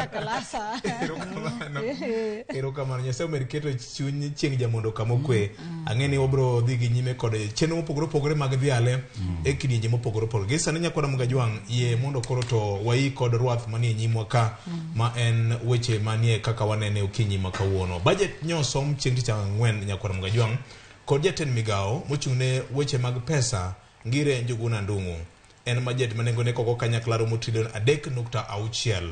kalasa. Erokamano Nyasaye omed keto chuny chieng' jamondo kamokwe. Ang'eni obro dhi gi nyime kod chenro mopogore opogore mag dhiale e kidienje mopogore opogore. Gi sani nyakwana mga jwang' yie mondo koro to wai kod rwath manie nyimwa ka ma en weche manie kaka wanene okinyi ma kawuono. Bajet nyosom chieng' tich ang'wen nyakwana mga jwang' kod jatend migao mochung'ne weche mag pesa Ngire Njuguna Ndung'u. En majet manengone koko kanyakla romo trilion 3.6.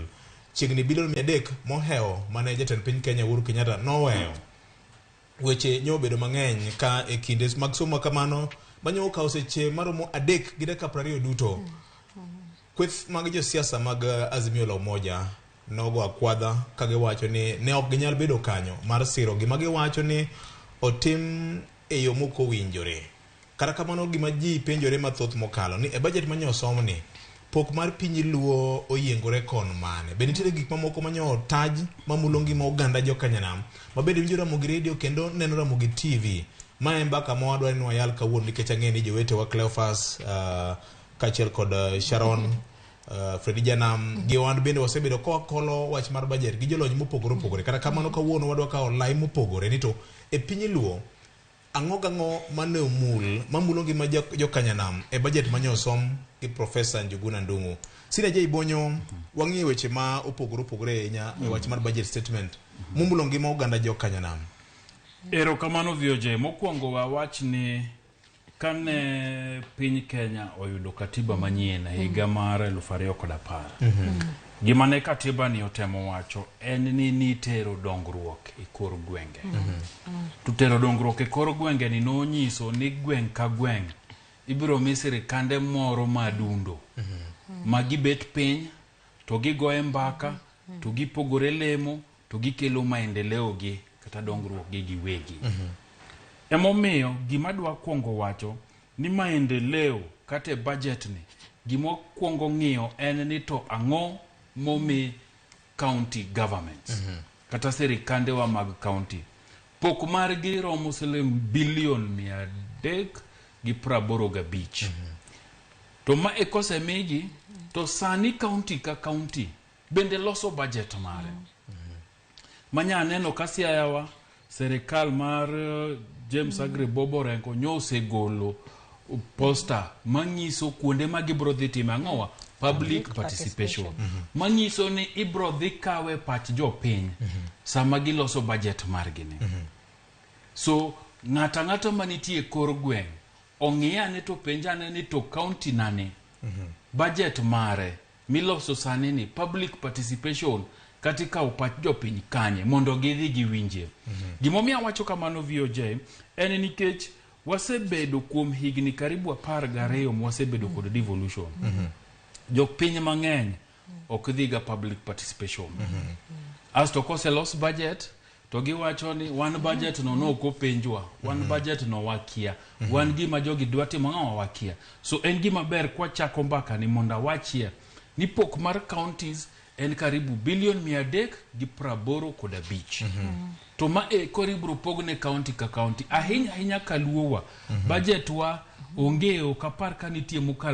Chiegni bilion 300 moheo mane jatend piny Kenya Uhuru Kenyatta noweyo. Weche nyobedo mang'eny ka e kinde mag somo kamano banyo okawo seche maromo 3 gi dakika 20 duto. Kweth mag josiasa mag Azimio la Umoja nogo akwadha kagiwacho ni ne ok ginyal bedo kanyo mar siro gima giwacho ni otim e yo moko winjore. Kata kamano gima ji penjore mathoth mokalo ni e budget manyosom ni pok mar piny luo oyiengore kon mane. Be nitie gik mamoko manyo taj mamulo ngima oganda jokanyanam. Mabende winjo Ramogi Radio kendo neno Ramogi TV. Ma en mbaka mwadwa ni wayal kawuono nikech ang'eni jowete wa Cleophas kachiel kod Sharon Fredi Janam gi wan bende wasebedo kolo wach mar budget gi jolony mopogore opogore. Kata kamano kawuono wadwa kawo lai mopogore ni to e piny luo ang'o mane omul mamulo ngima jokanyanam e budget manyosom gi Professor Njuguna Ndung'u. Sina jei Bonyo wang'ie weche ma opogore nya e wach mar budget statement mamulo ngima oganda jokanyanam. Erokamano VOJ, mokwongo wach ni kane piny Kenya oyudo katiba manyien higa mar 2010. Gima ne katiba ni otemo wacho en ni nitero dongruok e kor gwenge. Tutero dongruok e kor gwenge ni nonyiso ni gweng' ka gweng' ibiro mi sirikande moro madundo. Magibet piny to gigoe mbaka to gipogore lemo to gikelo maendeleo gi kata dongruok gi giwegi. Emomiyo gima dwa kwongo wacho ni maendeleo kata budget ni gima kwongo ng'iyo en ni to ang'o momi county governments kata sirikande wa mag county pok margi romo siling bilion 385. To ma ekose migi to sani county ka county bende loso budget mare. Manya neno kasiayawa serikal mar James Agri Bobo Renko nyose golo poster manyiso kuonde ma gibro dhi time ang'owa public participation. Manyiso ni ibro dhi kawe pach jopiny sama giloso budget margi ni. So ng'ata manitie kor gweng' ong'iyane to penjane ni to county nane budget mare miloso sani ni public participation katika upach jopiny kanye mondo gidhi giwinje. Gimomiyo wacho kamano VOJ en nikech wasebedo kuom higni karibu 12 wasebedo kod devolution. Jopiny mang'eny ok dhiga public participation. As to kose los budget to giwacho ni one budget no okopenjwa, one budget no wakia, one gima jogi dwa timo ng'awa wakia. So en gima ber kwa chako mbaka ni monda wachia ni pok mar counties en karibu bilion 385. To ma koribro pogne county ka county ahinya kaluowa budget wa ongeo kapar kanitie mukal